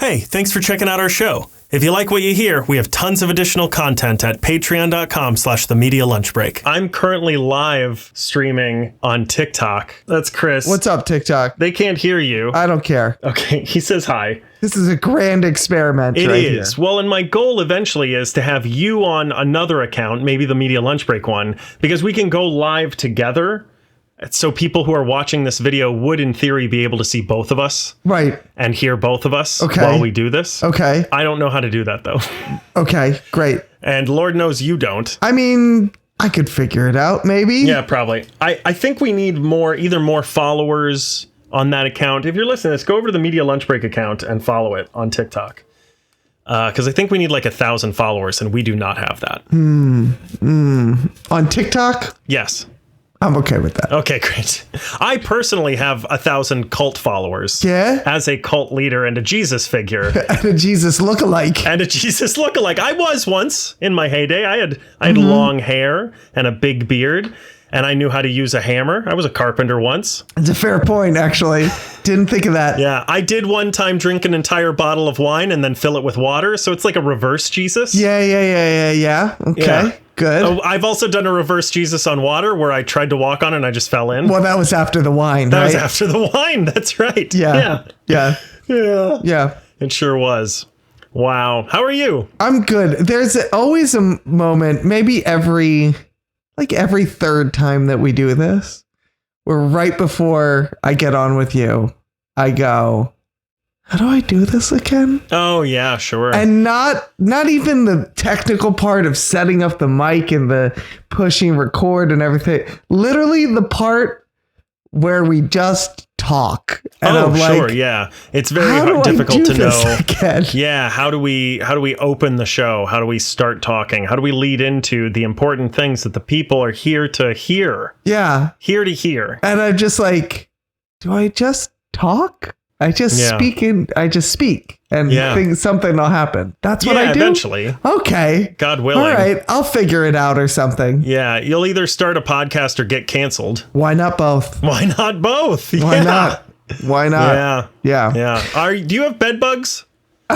Hey, thanks for checking out our show. If you like what you hear, we have tons of additional content at patreon.com/themedialunchbreak. I'm currently live streaming on TikTok. That's Chris. What's up, TikTok? They can't hear you. I don't care. Okay, he says hi. This is a grand experiment. It right is. Here. Well, and my goal eventually is to have you on another account, maybe the Media Lunch Break one, because we can go live together. So people who are watching this video would, in theory, be able to see both of us. Right. And hear both of us okay. while we do this. Okay. I don't know how to do that, though. Okay, great. And Lord knows you don't. I mean, I could figure it out, maybe. Yeah, probably. I think we need either more followers on that account. If you're listening to this, go over to the Media Lunch Break account and follow it on TikTok. Because I think we need like 1,000 followers, and we do not have that. On TikTok? Yes. I'm okay with that. Okay, great. I personally have 1,000 cult followers. Yeah? As a cult leader and a Jesus figure. And a Jesus lookalike. And a Jesus lookalike. I was once in my heyday. I had long hair and a big beard, and I knew how to use a hammer. I was a carpenter once. It's a fair point, actually. Didn't think of that. Yeah, I did one time drink an entire bottle of wine and then fill it with water. So it's like a reverse Jesus. Yeah. Okay, Yeah. good. Oh, I've also done a reverse Jesus on water where I tried to walk on it and I just fell in. Well, that was after the wine, That right? was after the wine. That's right. Yeah. Yeah. It sure was. Wow. How are you? I'm good. There's always a moment, maybe every third time that we do this, where right before I get on with you, I go, how do I do this again? Oh, yeah, sure. And not even the technical part of setting up the mic and the pushing record and everything. Literally the part where we just talk. And I'm sure, like, yeah. It's very difficult to know. Again? Yeah, how do we open the show? How do we start talking? How do we lead into the important things that the people are here to hear? Yeah. Here to hear. And I'm just like, do I just talk? I just speak and something will happen. That's what I do. Eventually. Okay. God willing. All right. I'll figure it out or something. Yeah. You'll either start a podcast or get canceled. Why not both? Why not both? Why not? Why not? Yeah. Yeah. Do you have bed bugs? He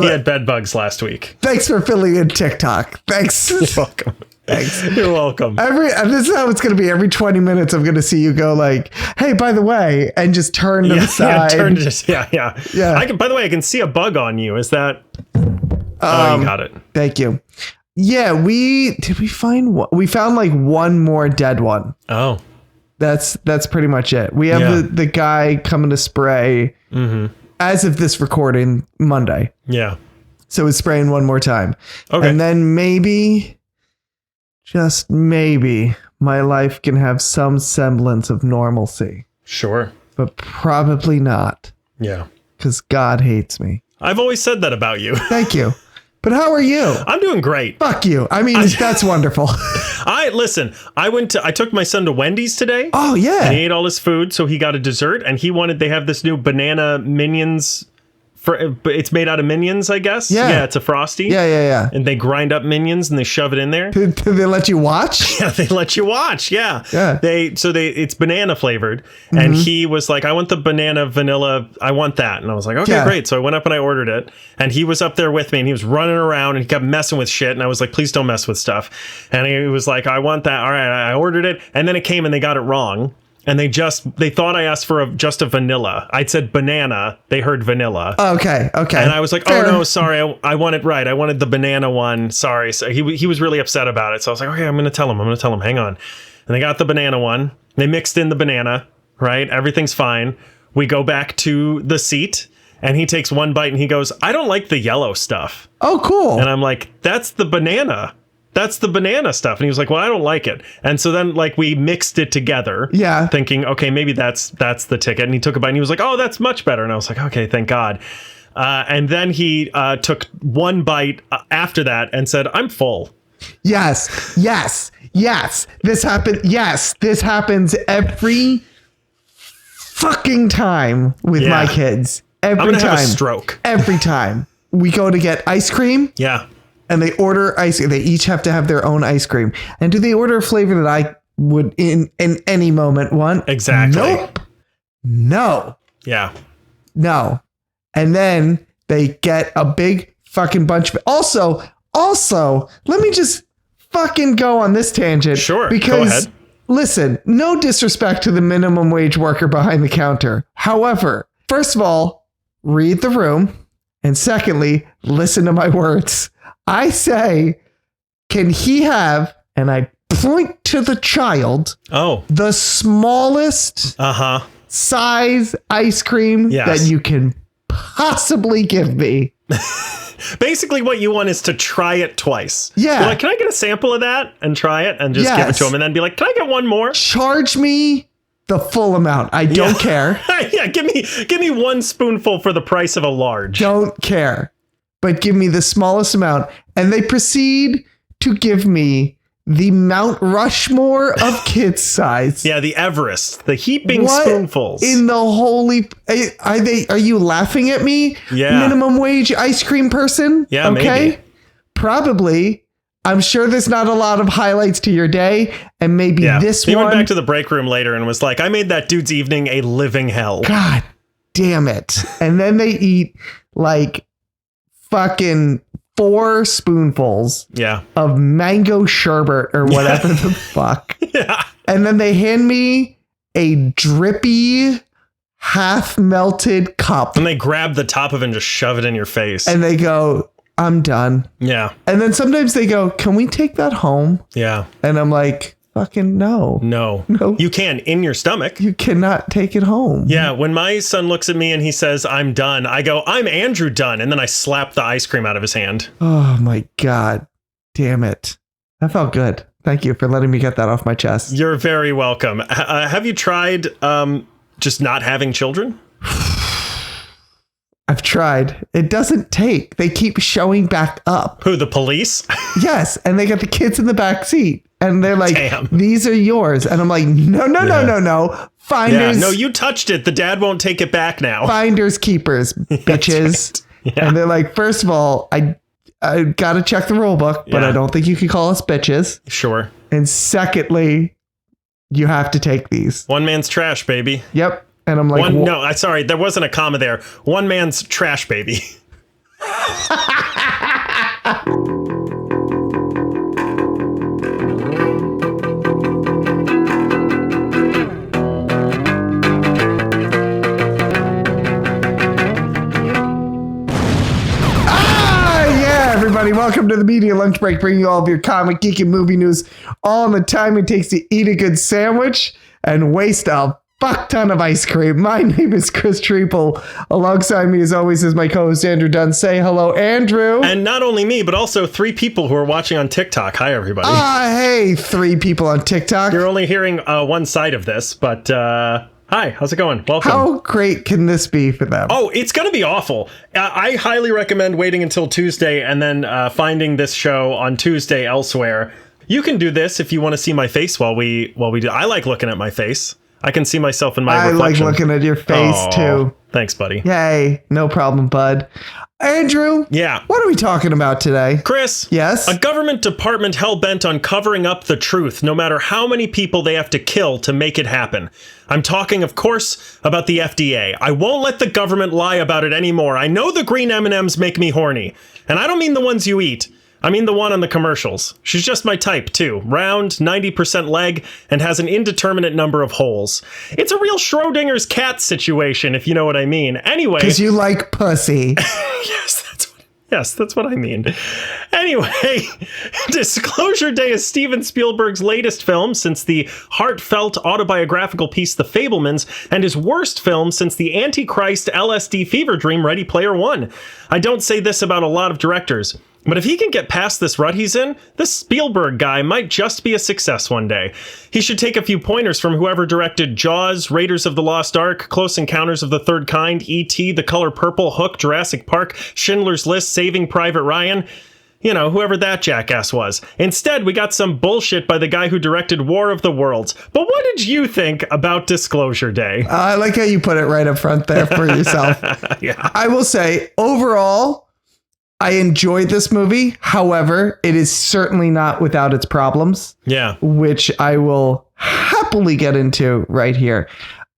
had bed bugs last week. Thanks for filling in TikTok. Thanks. You're welcome. Thanks. You're welcome. This is how it's going to be. Every 20 minutes, I'm going to see you go like, hey, by the way, and just turn to the side. Yeah. By the way, I can see a bug on you. Is that? You got it. Thank you. Yeah, we found like one more dead one. Oh, that's pretty much it. We have the guy coming to spray as of this recording Monday. Yeah. So it's spraying one more time. Okay. And then maybe, just maybe, my life can have some semblance of normalcy. Sure. But probably not. Yeah. Because God hates me. I've always said that about you. Thank you. But how are you? I'm doing great. Fuck you. I mean, that's wonderful. I took my son to Wendy's today. Oh, yeah. And he ate all his food, so he got a dessert, and they have this new banana Minions. It's made out of Minions, I guess. Yeah, it's a Frosty. Yeah. And they grind up Minions and they shove it in there. Did they let you watch? Yeah, they let you watch. Yeah. It's banana flavored. Mm-hmm. And he was like, I want the banana vanilla. I want that. And I was like, okay, great. So I went up and I ordered it. And he was up there with me and he was running around and he kept messing with shit. And I was like, please don't mess with stuff. And he was like, I want that. All right. I ordered it. And then it came and they got it wrong. And they thought I asked for just a vanilla. I'd said banana. They heard vanilla. Okay. And I was like, oh no, sorry. I want it right. I wanted the banana one. Sorry. So he was really upset about it. So I was like, okay, I'm going to tell him. Hang on. And they got the banana one. They mixed in the banana, right? Everything's fine. We go back to the seat and he takes one bite and he goes, I don't like the yellow stuff. Oh, cool. And I'm like, that's the banana. That's the banana stuff. And he was like, well, I don't like it. And so then like we mixed it together. Yeah. Thinking, okay, maybe that's the ticket. And he took a bite and he was like, oh, that's much better. And I was like, okay, thank God. And then he took one bite after that and said, I'm full. Yes. This happens every fucking time with my kids. Every I'm gonna time. Have a stroke. Every time. We go to get ice cream. Yeah. And they order ice. They each have to have their own ice cream. And do they order a flavor that I would in any moment want? Exactly. Nope. No. Yeah. No. And then they get a big fucking bunch of... Also, let me just fucking go on this tangent. Sure, because, go ahead. Listen, no disrespect to the minimum wage worker behind the counter. However, first of all, read the room. And secondly, listen to my words. I say, can he have, and I point to the child, the smallest size ice cream that you can possibly give me. Basically, what you want is to try it twice. Yeah. You're like, can I get a sample of that and try it and just give it to him and then be like, can I get one more? Charge me the full amount. I don't care. Yeah, give me one spoonful for the price of a large. Don't care. But give me the smallest amount. And they proceed to give me the Mount Rushmore of kids size. Yeah, the Everest, the heaping spoonfuls. In the holy... Are you laughing at me? Yeah. Minimum wage ice cream person? Yeah, okay. Maybe. Probably. I'm sure there's not a lot of highlights to your day. And maybe this he one... went back to the break room later and was like, I made that dude's evening a living hell. God damn it. And then they eat like fucking 4 spoonfuls of mango sherbet or whatever the fuck. Yeah. And then they hand me a drippy, half melted cup. And they grab the top of it and just shove it in your face. And they go, I'm done. Yeah. And then sometimes they go, can we take that home? Yeah. And I'm like, fucking no. No. You can in your stomach. You cannot take it home. Yeah. When my son looks at me and he says, I'm done, I go, I'm Andrew Dunn. And then I slap the ice cream out of his hand. Oh my God. Damn it. That felt good. Thank you for letting me get that off my chest. You're very welcome. Have you tried just not having children? I've tried. It doesn't take. They keep showing back up. Who, the police? Yes. And they got the kids in the back seat. And they're like, damn. These are yours. And I'm like, no. Finders. Yeah, no, you touched it. The dad won't take it back now. Finders keepers, bitches. Right. Yeah. And they're like, first of all, I got to check the rule book, but I don't think you can call us bitches. Sure. And secondly, you have to take these. One man's trash, baby. Yep. And I'm like, no, sorry, there wasn't a comma there. One man's trash, baby. Everybody, welcome to the Media Lunch Break, bringing you all of your comic, geek, and movie news all in the time it takes to eat a good sandwich and waste a fuck ton of ice cream. My name is Chris Triebel. Alongside me, as always, is my co-host Andrew Dunn. Say hello, Andrew. And not only me, but also 3 people who are watching on TikTok. Hi, everybody. Hey, 3 people on TikTok. You're only hearing one side of this, but hi, how's it going? Welcome. How great can this be for them? Oh, it's going to be awful. I highly recommend waiting until Tuesday and then finding this show on Tuesday elsewhere. You can do this if you want to see my face while we do. I like looking at my face. I can see myself in my reflection. I like looking at your face, too. Thanks, buddy. Yay. No problem, bud. Andrew? Yeah. What are we talking about today? Chris? Yes? A government department hell-bent on covering up the truth, no matter how many people they have to kill to make it happen. I'm talking, of course, about the FDA. I won't let the government lie about it anymore. I know the green M&Ms make me horny. And I don't mean the ones you eat. I mean the one on the commercials. She's just my type, too. Round, 90% leg, and has an indeterminate number of holes. It's a real Schrodinger's cat situation, if you know what I mean. Anyway... Because you like pussy. Yes, that's what I mean. Anyway, Disclosure Day is Steven Spielberg's latest film since the heartfelt autobiographical piece The Fabelmans, and his worst film since the Antichrist LSD fever dream Ready Player One. I don't say this about a lot of directors, but if he can get past this rut he's in, this Spielberg guy might just be a success one day. He should take a few pointers from whoever directed Jaws, Raiders of the Lost Ark, Close Encounters of the Third Kind, E.T., The Color Purple, Hook, Jurassic Park, Schindler's List, Saving Private Ryan. You know, whoever that jackass was. Instead, we got some bullshit by the guy who directed War of the Worlds. But what did you think about Disclosure Day? I like how you put it right up front there for yourself. Yeah. I will say, overall, I enjoyed this movie. However, it is certainly not without its problems. Yeah. Which I will happily get into right here.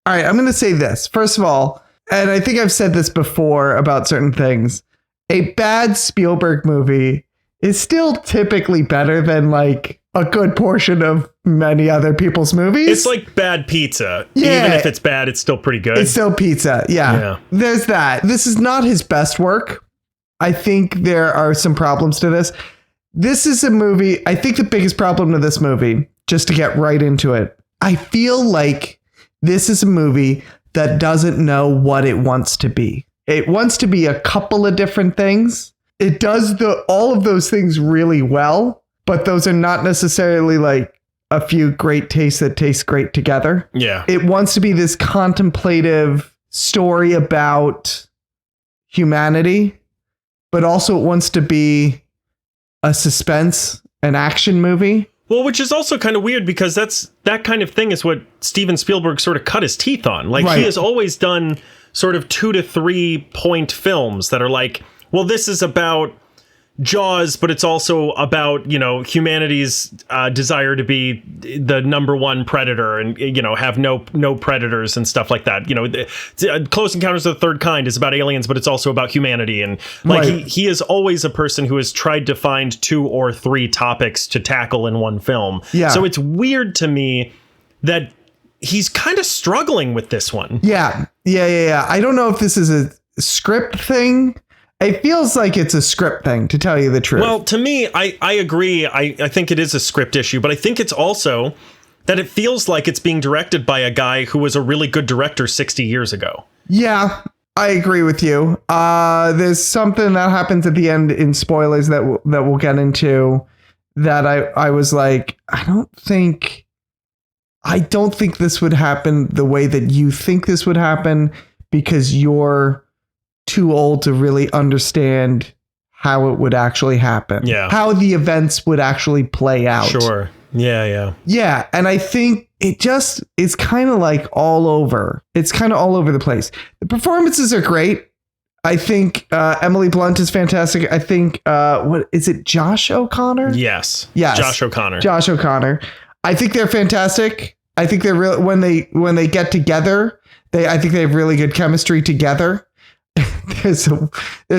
All right, I'm going to say this. First of all, and I think I've said this before about certain things, a bad Spielberg movie is still typically better than like a good portion of many other people's movies. It's like bad pizza. Yeah. Even if it's bad, it's still pretty good. It's still pizza. Yeah. There's that. This is not his best work. I think there are some problems to this. This is a movie. I think the biggest problem to this movie, just to get right into it, I feel like this is a movie that doesn't know what it wants to be. It wants to be a couple of different things. It does all of those things really well, but those are not necessarily like a few great tastes that taste great together. Yeah. It wants to be this contemplative story about humanity, but also it wants to be a suspense, an action movie. Well, which is also kind of weird because that kind of thing is what Steven Spielberg sort of cut his teeth on. Like He has always done sort of 2 to 3 point films that are like, well, this is about Jaws, but it's also about, humanity's desire to be the number one predator and, have no predators and stuff like that. Close Encounters of the Third Kind is about aliens, but it's also about humanity. And he is always a person who has tried to find 2 or 3 topics to tackle in one film. Yeah. So it's weird to me that he's kind of struggling with this one. Yeah. I don't know if this is a script thing. It feels like it's a script thing, to tell you the truth. Well, to me, I agree. I think it is a script issue, but I think it's also that it feels like it's being directed by a guy who was a really good director 60 years ago. Yeah, I agree with you. There's something that happens at the end in spoilers that we'll get into that I was like, I don't think this would happen the way that you think this would happen because you're too old to really understand how it would actually happen. Yeah. How the events would actually play out. Sure. Yeah. Yeah. And I think it just is kind of like all over. It's kind of all over the place. The performances are great. I think Emily Blunt is fantastic. I think, what is it? Josh O'Connor? Yes. Josh O'Connor. I think they're fantastic. I think they're real when they get together. I think they have really good chemistry together. There's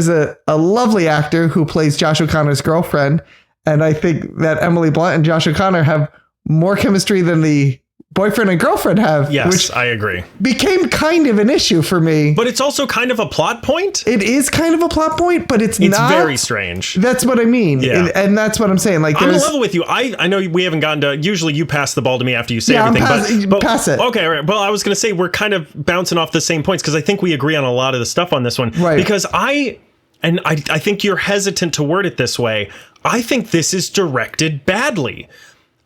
a lovely actor who plays Josh O'Connor's girlfriend, and I think that Emily Blunt and Josh O'Connor have more chemistry than the boyfriend and girlfriend have. Yes, which I agree. Became kind of an issue for me. But it's also kind of a plot point. It is kind of a plot point, but it's not. It's very strange. That's what I mean. Yeah. And that's what I'm saying. Like, I'm on level with you. I know we haven't gotten to, usually you pass the ball to me after you say everything. But pass it. Okay, all right. Well, I was going to say we're kind of bouncing off the same points because I think we agree on a lot of the stuff on this one. Right. Because I think you're hesitant to word it this way. I think this is directed badly.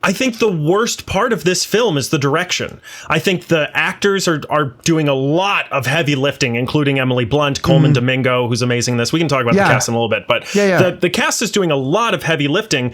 I think the worst part of this film is the direction. I think the actors are doing a lot of heavy lifting, including Emily Blunt, Coleman Domingo, who's amazing in this. We can talk about the cast in a little bit, but the cast is doing a lot of heavy lifting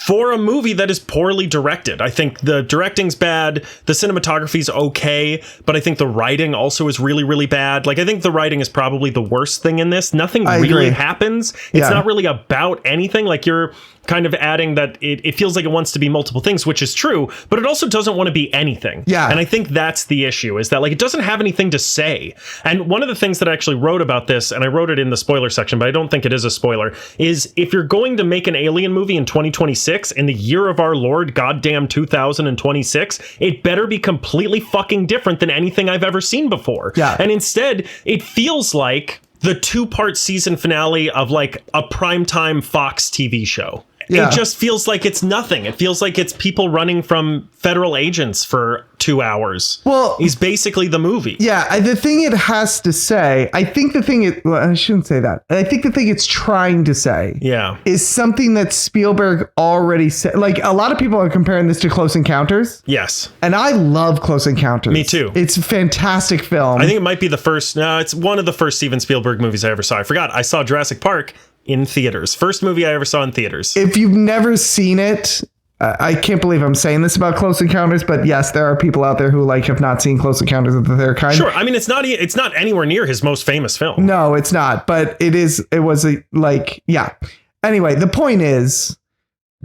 for a movie that is poorly directed. I think the directing's bad, the cinematography's okay, but I think the writing also is really, really bad. Like, I think the writing is probably the worst thing in this. Nothing really happens. It's not really about anything. Like, you're kind of adding that it feels like it wants to be multiple things, which is true, but it also doesn't want to be anything. Yeah. And I think that's the issue, is that like it doesn't have anything to say. And one of the things that I actually wrote about this, and I wrote it in the spoiler section, but I don't think it is a spoiler, is if you're going to make an alien movie in 2026, in the year of our Lord goddamn 2026, it better be completely fucking different than anything I've ever seen before. Yeah. And instead, it feels like the 2-part season finale of like a primetime Fox TV show. Yeah. It just feels like it's nothing. It feels like it's people running from federal agents for 2 hours. Well, he's basically the movie. Yeah. The thing it has to say, I think the thing I shouldn't say that. I think the thing it's trying to say is something that Spielberg already said. Like, a lot of people are comparing this to Close Encounters. Yes. And I love Close Encounters. Me too. It's a fantastic film. I think it might be it's one of the first Steven Spielberg movies I ever saw. I forgot. I saw Jurassic Park in theaters. First movie I ever saw in theaters. If you've never seen it, I can't believe I'm saying this about Close Encounters, but yes, there are people out there who like have not seen Close Encounters of the Third Kind. Sure. I mean, it's not anywhere near his most famous film. No, it's not, but it was Anyway, the point is,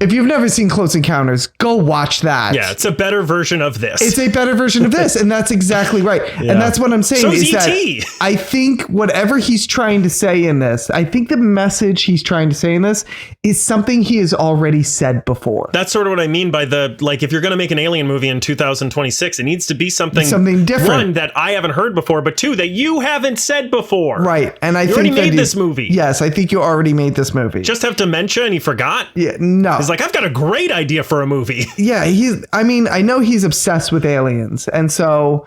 If you've never seen Close Encounters, go watch that. Yeah, it's a better version of this. It's a better version of this, and that's exactly right. Yeah. And that's what I'm saying. So is E.T. that I think whatever he's trying to say in this, I think the message he's trying to say in this is something he has already said before. That's sort of what I mean by if you're going to make an Alien movie in 2026, it needs to be something different. One, that I haven't heard before, but two, that you haven't said before. Right. And I think already made this movie. Yes, I think you already made this movie. Just have dementia and he forgot? Yeah, no. He's like, I've got a great idea for a movie. Yeah, I know he's obsessed with aliens. And so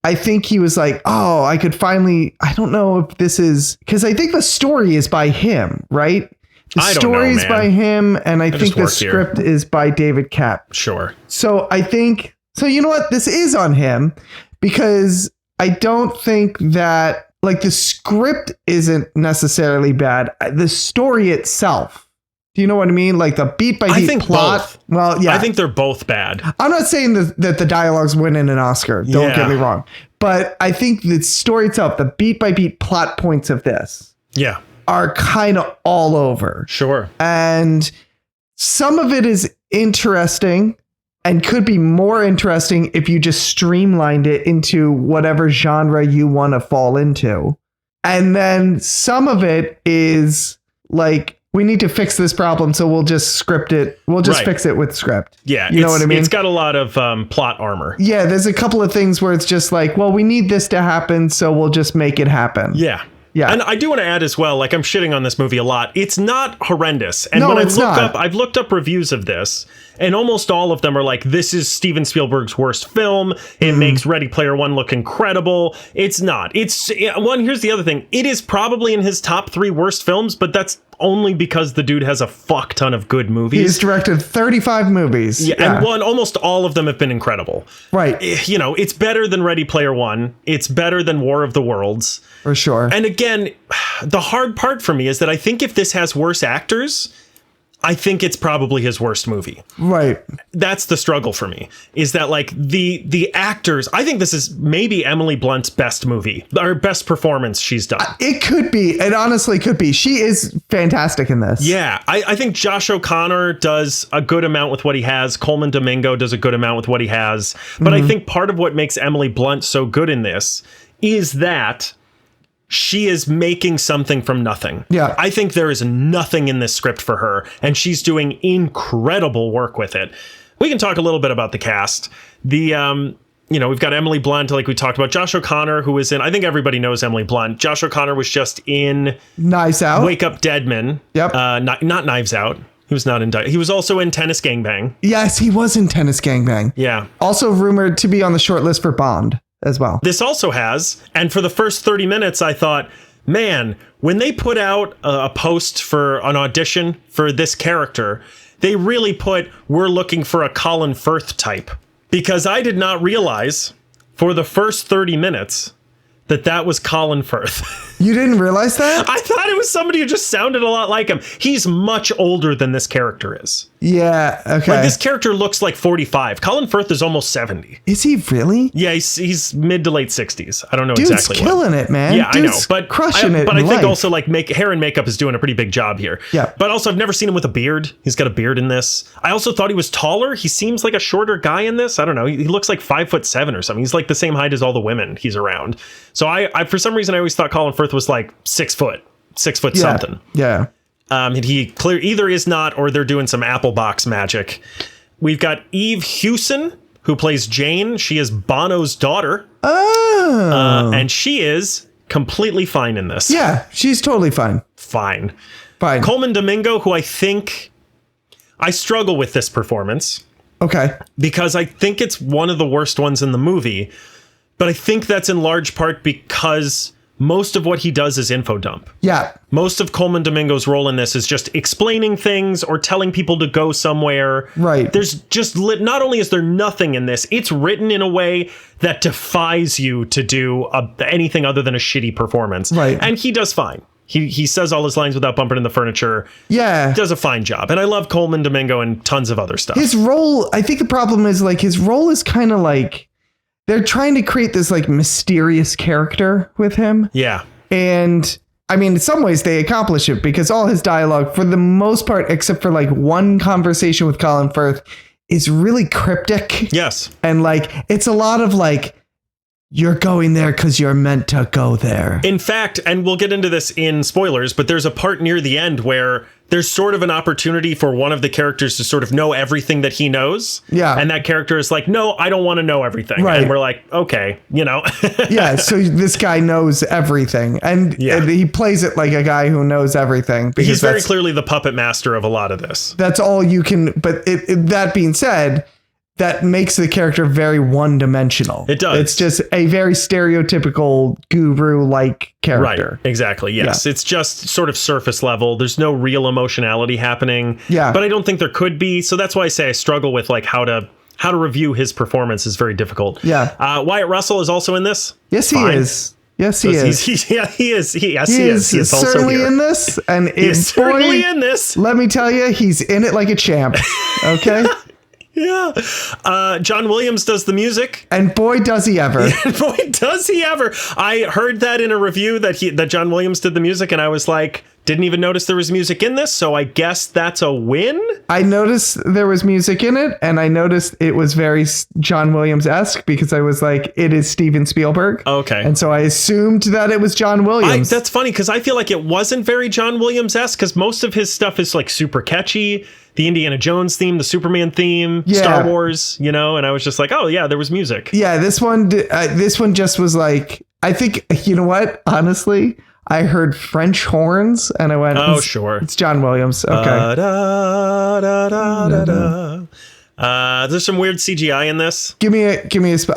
I think he was like, oh, I could finally, I don't know if this is, because I think the story is by him, right? The story is by him. And I think the script is by David Kapp. Sure. So I think, you know what? This is on him because I don't think that the script isn't necessarily bad. The story itself. Do you know what I mean? Like the beat by beat plot. Both. Well, yeah. I think they're both bad. I'm not saying that the dialogues winning an Oscar. Don't get me wrong. But I think the story itself, the beat by beat plot points of this are kind of all over. Sure. And some of it is interesting and could be more interesting if you just streamlined it into whatever genre you want to fall into. And then some of it is like, we need to fix this problem, so we'll just script it. We'll just fix it with script. Yeah. You know what I mean? It's got a lot of plot armor. Yeah, there's a couple of things where it's just like, well, we need this to happen, so we'll just make it happen. Yeah. Yeah. And I do want to add as well, I'm shitting on this movie a lot. It's not horrendous. And no, when it's not. I've looked up reviews of this, and almost all of them are like, this is Steven Spielberg's worst film. It makes Ready Player One look incredible. It's not. Here's the other thing. It is probably in his top 3 worst films, but that's only because the dude has a fuck ton of good movies. He's directed 35 movies. Yeah. And almost all of them have been incredible. Right. It's better than Ready Player One. It's better than War of the Worlds. For sure. And again, the hard part for me is that I think if this has worse actors, I think it's probably his worst movie. Right. That's the struggle for me, is that the actors, I think this is maybe Emily Blunt's best movie, or best performance she's done. It could be. It honestly could be. She is fantastic in this. Yeah. I think Josh O'Connor does a good amount with what he has. Coleman Domingo does a good amount with what he has. But I think part of what makes Emily Blunt so good in this is that she is making something from nothing. Yeah. I think there is nothing in this script for her, and she's doing incredible work with it. We can talk a little bit about the cast. We've got Emily Blunt, like we talked about. Josh O'Connor, who is in, I think everybody knows Emily Blunt. Josh O'Connor was just in Knives Out. Wake Up Dead Men. Yep. Not Knives Out. He was not in. He was also in Tennis Gangbang. Yes, he was in Tennis Gangbang. Yeah. Also rumored to be on the short list for Bond as well. This also has, and for the first 30 minutes, I thought, man, when they put out a post for an audition for this character, they really put, we're looking for a Colin Firth type. Because I did not realize for the first 30 minutes that was Colin Firth. You didn't realize that? I thought it was somebody who just sounded a lot like him. He's much older than this character is. Yeah, okay. This character looks like 45. Colin Firth is almost 70. Is he really? Yeah, he's mid to late 60s. I don't know Dude's exactly. Dude's killing it, man. Yeah, Dude's I know. But crushing it. But I think life. also hair and makeup is doing a pretty big job here. Yeah. But also I've never seen him with a beard. He's got a beard in this. I also thought he was taller. He seems like a shorter guy in this. I don't know. He looks like 5'7" or something. He's like the same height as all the women he's around. So I for some reason I always thought Colin Firth was like 6 foot something. Yeah. He either is not, or they're doing some Apple Box magic. We've got Eve Hewson, who plays Jane. She is Bono's daughter. Oh. And she is completely fine in this. Yeah, she's totally fine. Fine. Coleman Domingo, who I think I struggle with this performance. Okay. Because I think it's one of the worst ones in the movie. But I think that's in large part because most of what he does is info dump. Yeah. Most of Coleman Domingo's role in this is just explaining things or telling people to go somewhere. Right. There's just not only is there nothing in this, it's written in a way that defies you to do anything other than a shitty performance. Right. And he does fine. He says all his lines without bumping into the furniture. Yeah. He does a fine job. And I love Coleman Domingo and tons of other stuff. His role, I think the problem is his role is kind of like they're trying to create this mysterious character with him. Yeah. And I mean, in some ways they accomplish it because all his dialogue, for the most part, except for like one conversation with Colin Firth, is really cryptic. Yes. And like, it's a lot of like, you're going there because you're meant to go there. In fact, and we'll get into this in spoilers, but there's a part near the end where there's sort of an opportunity for one of the characters to sort of know everything that he knows. Yeah. And that character is like, no, I don't want to know everything. Right. And we're like, okay, you know. Yeah. So this guy knows everything. And he plays it like a guy who knows everything. He's very clearly the puppet master of a lot of this. That's all you can. But that being said, that makes the character very one-dimensional. It does. It's just a very stereotypical guru-like character. Right, exactly, yes. Yeah. It's just sort of surface level. There's no real emotionality happening. Yeah. But I don't think there could be. So that's why I say I struggle with like how to review his performance is very difficult. Yeah. Wyatt Russell is also in this. Yes, he is. Yes, he is. He is. He is certainly in this. And he's certainly in this. Let me tell you, he's in it like a champ. Okay? Yeah. John Williams does the music. And boy, does he ever. Boy, does he ever. I heard that in a review that John Williams did the music, and I was like, didn't even notice there was music in this, so I guess that's a win? I noticed there was music in it, and I noticed it was very John Williams-esque because I was like, it is Steven Spielberg. Okay. And so I assumed that it was John Williams. That's funny, because I feel like it wasn't very John Williams-esque, because most of his stuff is like super catchy. The Indiana Jones theme, the Superman theme, Star Wars, you know, and I was just like, oh yeah, there was music. Yeah, this one just was like, I think, you know what? Honestly, I heard French horns and I went, oh, sure. It's John Williams. Okay. There's some weird CGI in this. Give me a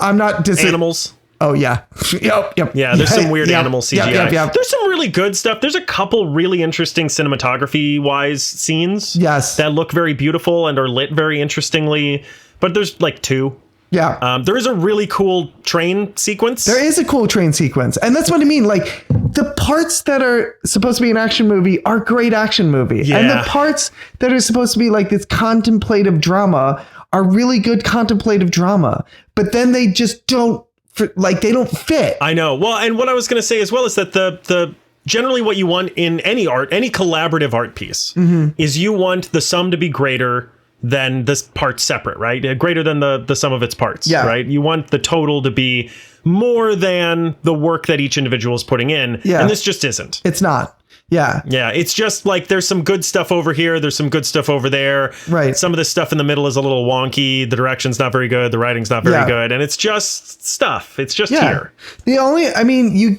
I'm not animals. Oh yeah. Yep. Yeah, there's some weird animal CGI. Yep. There's some really good stuff. There's a couple really interesting cinematography wise scenes. Yes. That look very beautiful and are lit very interestingly. But there's like two. Yeah. There is a really cool train sequence. There is a cool train sequence. And that's what I mean. Like the parts that are supposed to be an action movie are great action movie. Yeah. And the parts that are supposed to be like this contemplative drama are really good contemplative drama. But then they just don't they don't fit. I know. Well, and what I was going to say as well is that the generally what you want in any art, any collaborative art piece, is you want the sum to be greater than this part separate, right? Greater than the sum of its parts, right? You want the total to be more than the work that each individual is putting in. Yeah. And this just isn't. It's not. Yeah. Yeah. It's just like there's some good stuff over here. There's some good stuff over there. Right. Some of this stuff in the middle is a little wonky. The direction's not very good. The writing's not very good. And it's just stuff. It's just here. You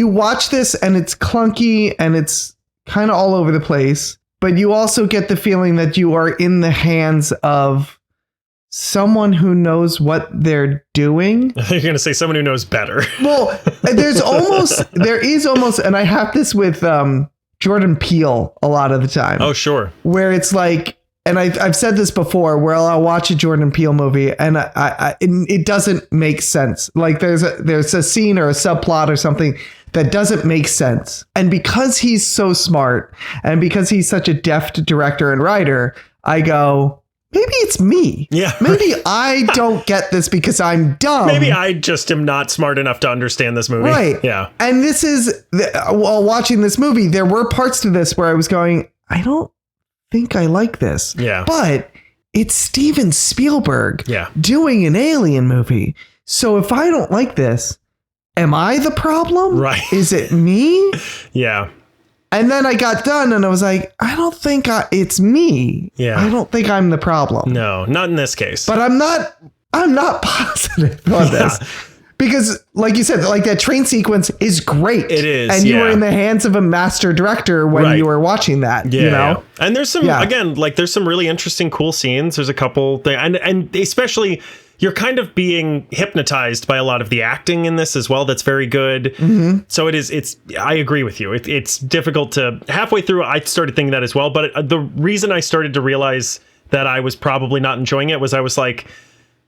watch this and it's clunky and it's kind of all over the place, but you also get the feeling that you are in the hands of someone who knows what they're doing. You're going to say someone who knows better. Well, there is almost, and I have this with Jordan Peele a lot of the time. Oh, sure. Where it's like, and I've said this before, where I'll watch a Jordan Peele movie and it doesn't make sense. Like there's a scene or a subplot or something that doesn't make sense. And because he's so smart and because he's such a deft director and writer, I go, maybe it's me. Yeah. Maybe I don't get this because I'm dumb. Maybe I just am not smart enough to understand this movie. Right. Yeah. And this is, while watching this movie, there were parts to this where I was going, I don't think I like this. Yeah. But it's Steven Spielberg doing an alien movie. So if I don't like this, am I the problem? Right. Is it me? Yeah. And then I got done and I was like, I don't think it's me. Yeah. I don't think I'm the problem. No, not in this case. But I'm not positive on this. Because like you said, like that train sequence is great. It is. And you were in the hands of a master director when you were watching that, you know? And there's some, again, like there's some really interesting, cool scenes. There's a couple things, and especially you're kind of being hypnotized by a lot of the acting in this as well. That's very good. Mm-hmm. So I agree with you. It's difficult to, halfway through, I started thinking that as well. But the reason I started to realize that I was probably not enjoying it was I was like,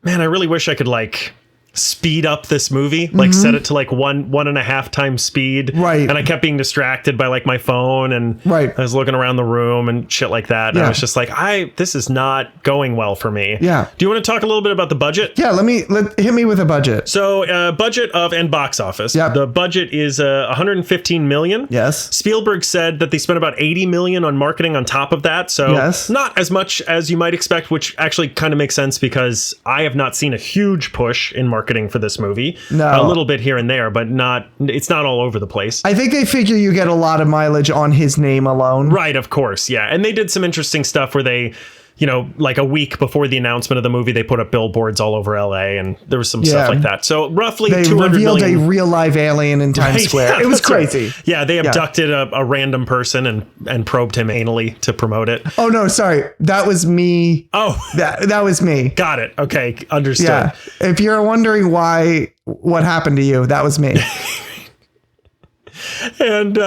man, I really wish I could like speed up this movie, like set it to like 1.5 times speed. Right. And I kept being distracted by like my phone, and Right. I was looking around the room and shit like that. And I was just like, this is not going well for me. Yeah. Do you want to talk a little bit about the budget? Yeah, hit me with a budget. So budget and box office. Yep. The budget is 115 million. Yes. Spielberg said that they spent about 80 million on marketing on top of that. So not as much as you might expect, which actually kind of makes sense because I have not seen a huge push in marketing for this movie. No. A little bit here and there, but it's not all over the place. I think they figure you get a lot of mileage on his name alone. Right, of course, yeah. And they did some interesting stuff where they, like a week before the announcement of the movie, they put up billboards all over LA, and there was some stuff like that. So roughly they 200 revealed million. a real live alien in Times Square. Yeah, it was right. crazy. Yeah, they abducted a random person and probed him anally to promote it. Oh no, sorry. That was me. Oh. That was me. Got it. Okay, understood. Yeah. If you're wondering what happened to you, that was me. And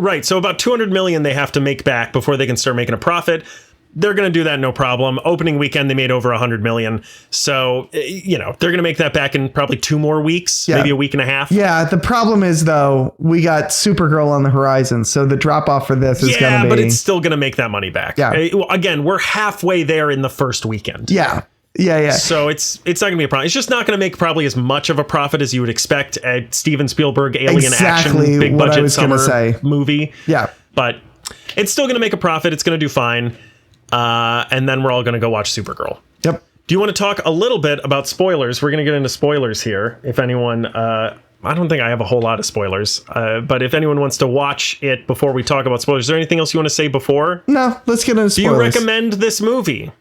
right, so about 200 million they have to make back before they can start making a profit. They're going to do that no problem. Opening weekend, they made over 100 million. So, they're going to make that back in probably 2 more weeks, maybe a week and a half. Yeah. The problem is, though, we got Supergirl on the horizon. So the drop off for this is going to be. Yeah, but it's still going to make that money back. Yeah. Again, we're halfway there in the first weekend. Yeah. Yeah. So it's not going to be a problem. It's just not going to make probably as much of a profit as you would expect a Steven Spielberg alien action big budget summer movie. Yeah. But it's still going to make a profit. It's going to do fine. And then we're all going to go watch Supergirl. Yep. Do you want to talk a little bit about spoilers? We're going to get into spoilers here. If anyone, I don't think I have a whole lot of spoilers, but if anyone wants to watch it before we talk about spoilers, is there anything else you want to say before? No, let's get into spoilers. Do you recommend this movie?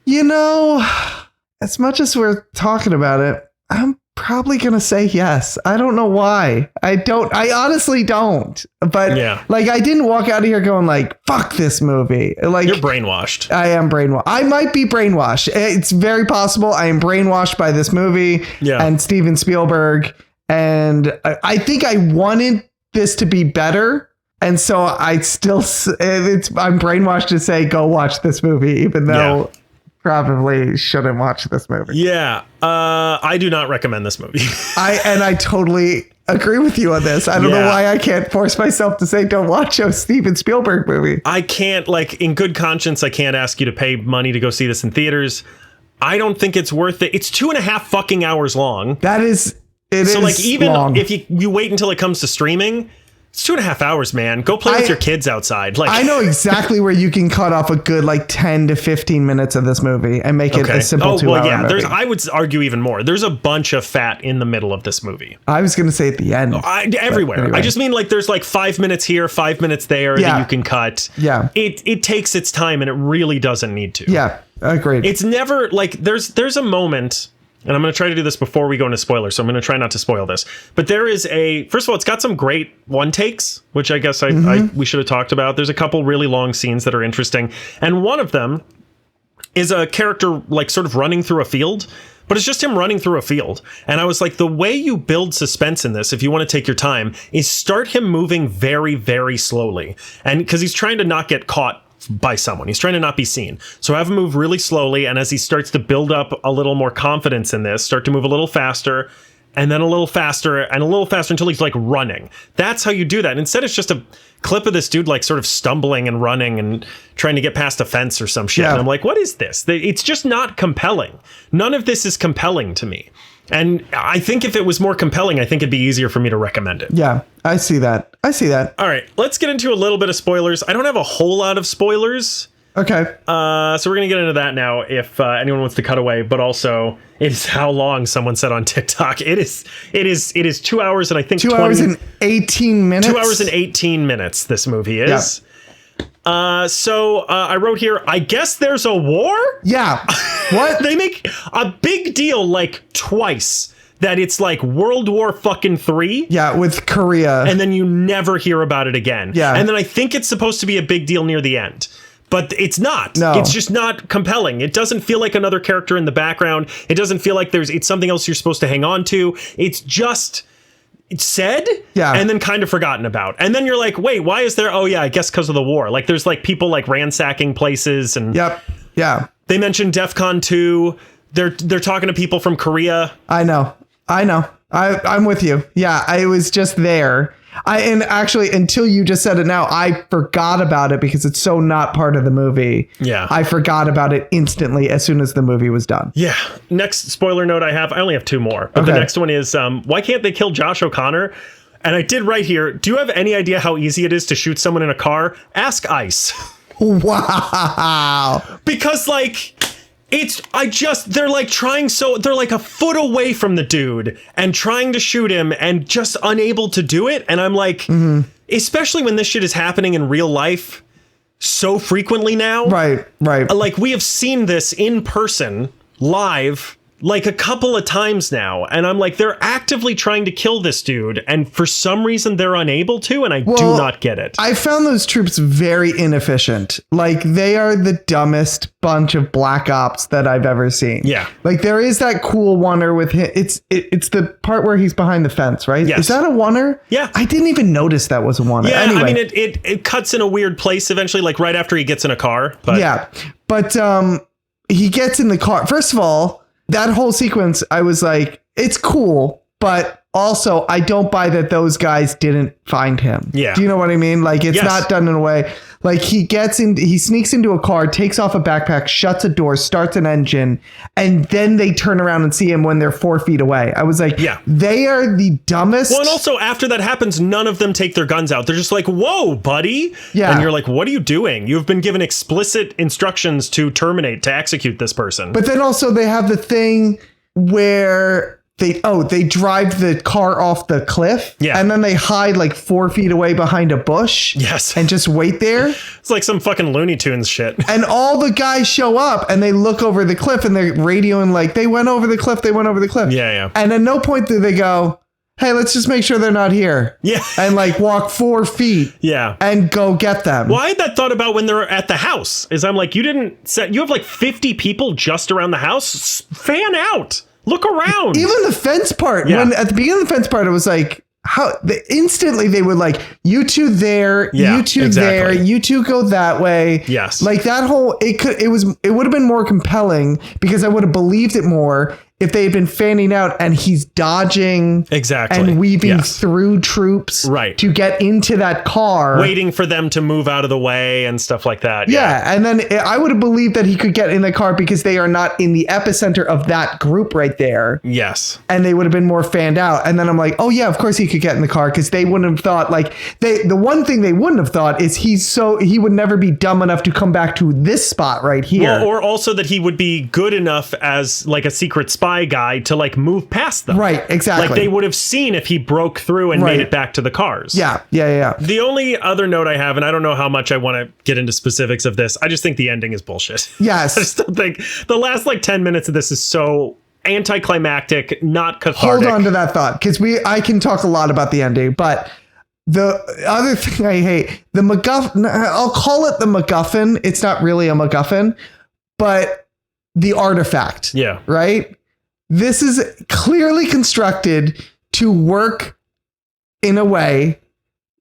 As much as we're talking about it, I'm probably going to say yes. I don't know why. I honestly don't. But I didn't walk out of here going like, fuck this movie. Like, you're brainwashed. I am brainwashed. I might be brainwashed. It's very possible I am brainwashed by this movie and Steven Spielberg. And I think I wanted this to be better. And so I'm brainwashed to say, go watch this movie, even though probably shouldn't watch this movie. Yeah. I do not recommend this movie. I totally agree with you on this. I don't know why I can't force myself to say don't watch a Steven Spielberg movie. I can't, in good conscience, I can't ask you to pay money to go see this in theaters. I don't think it's worth it. It's 2.5 fucking hours long. It is even long. if you wait until it comes to streaming, it's 2.5 hours, man. Go play with your kids outside. I know exactly where you can cut off a good 10 to 15 minutes of this movie and make it a simple 2-hour movie. I would argue even more. There's a bunch of fat in the middle of this movie. I was going to say at the end. Everywhere. Anyway. I just mean there's 5 minutes here, 5 minutes there that you can cut. Yeah. It takes its time and it really doesn't need to. Yeah, agreed. It's never there's a moment. And I'm going to try to do this before we go into spoilers, so I'm going to try not to spoil this. But there is first of all, it's got some great one takes, which I guess we should have talked about. There's a couple really long scenes that are interesting. And one of them is a character sort of running through a field, but it's just him running through a field. And I was like, the way you build suspense in this, if you want to take your time, is start him moving very, very slowly. And because he's trying to not get caught by someone. He's trying to not be seen. So have him move really slowly. And as he starts to build up a little more confidence in this, start to move a little faster and then a little faster and a little faster until he's running. That's how you do that. And instead, it's just a clip of this dude sort of stumbling and running and trying to get past a fence or some shit. Yeah. And I'm like, what is this? It's just not compelling. None of this is compelling to me. And I think if it was more compelling, I think it'd be easier for me to recommend it. Yeah, I see that. All right, let's get into a little bit of spoilers. I don't have a whole lot of spoilers. Okay. So we're going to get into that now if anyone wants to cut away, but also it is how long someone said on TikTok. It is 2 hours and I think 2 hours and 18 minutes. 2 hours and 18 minutes this movie is. Yeah. So I wrote here, I guess there's a war? Yeah. What? They make a big deal twice that it's World War fucking 3. Yeah, with Korea. And then you never hear about it again. Yeah. And then I think it's supposed to be a big deal near the end. But it's not. No. It's just not compelling. It doesn't feel like another character in the background. It doesn't feel like it's something else you're supposed to hang on to. It's just said and then kind of forgotten about. And then you're like, wait, why is there? Oh, yeah, I guess because of the war. There's people ransacking places. And yep. Yeah. They mentioned DEF CON 2. They're talking to people from Korea. I know. I know. I'm with you. Yeah, I was just there. And actually, until you just said it now, I forgot about it because it's so not part of the movie. Yeah. I forgot about it instantly as soon as the movie was done. Yeah. Next spoiler note I only have 2 more. But the next one is, why can't they kill Josh O'Connor? And I did right here. Do you have any idea how easy it is to shoot someone in a car? Ask ICE. Wow. Because like... they're like they're like a foot away from the dude and trying to shoot him and just unable to do it. And I'm like, especially when this shit is happening in real life so frequently now. Right. Like we have seen this in person live like a couple of times now. And I'm like, they're actively trying to kill this dude. And for some reason they're unable to. And I do not get it. I found those troops very inefficient. Like they are the dumbest bunch of black ops that I've ever seen. Yeah. Like there is that cool oneer with him. It's the part where he's behind the fence, right? Yes. Is that a oneer? Yeah. I didn't even notice that was a oneer. Yeah. Anyway. I mean, it cuts in a weird place eventually, like right after he gets in a car. But yeah. But he gets in the car. First of all, that whole sequence, I was like, it's cool, but also I don't buy that those guys didn't find him. Yeah. Do you know what I mean? Like it's not done in a way. Like he sneaks into a car, takes off a backpack, shuts a door, starts an engine, and then they turn around and see him when they're 4 feet away. I was like, they are the dumbest. Well, and also after that happens, none of them take their guns out. They're just like, whoa, buddy. Yeah. And you're like, what are you doing? You've been given explicit instructions to execute this person. But then also they have the thing where they drive the car off the cliff. Yeah. And then they hide like 4 feet away behind a bush. Yes. And just wait there. It's like some fucking Looney Tunes shit. And all the guys show up and they look over the cliff and they're radioing like, they went over the cliff. Yeah. And at no point do they go, hey, let's just make sure they're not here. Yeah. And like walk 4 feet. Yeah. And go get them. Well, I had that thought about when they're at the house. Is I'm like, you have like 50 people just around the house. Fan out. Look around. Even the fence part. Yeah. When at the beginning of the fence part, it was like instantly they would like, you two there, you two there, you two go that way. Yes. Like that whole it would have been more compelling because I would have believed it more if they had been fanning out and he's dodging and weaving through troops to get into that car, waiting for them to move out of the way and stuff like that. Yeah. And then I would have believed that he could get in the car because they are not in the epicenter of that group right there. Yes. And they would have been more fanned out. And then I'm like, oh yeah, of course he could get in the car because they wouldn't have thought like the one thing they wouldn't have thought is he would never be dumb enough to come back to this spot right here. Well, or also that he would be good enough as like a secret spy guy to like move past them. Right, exactly. Like they would have seen if he broke through and made it back to the cars. Yeah. The only other note I have, and I don't know how much I want to get into specifics of this, I just think the ending is bullshit. Yes. I just don't think the last like 10 minutes of this is so anticlimactic, not cathartic. Hold on to that thought because I can talk a lot about the ending, but the other thing I hate, the MacGuffin, I'll call it the MacGuffin. It's not really a MacGuffin, but the artifact. Yeah. Right? This is clearly constructed to work in a way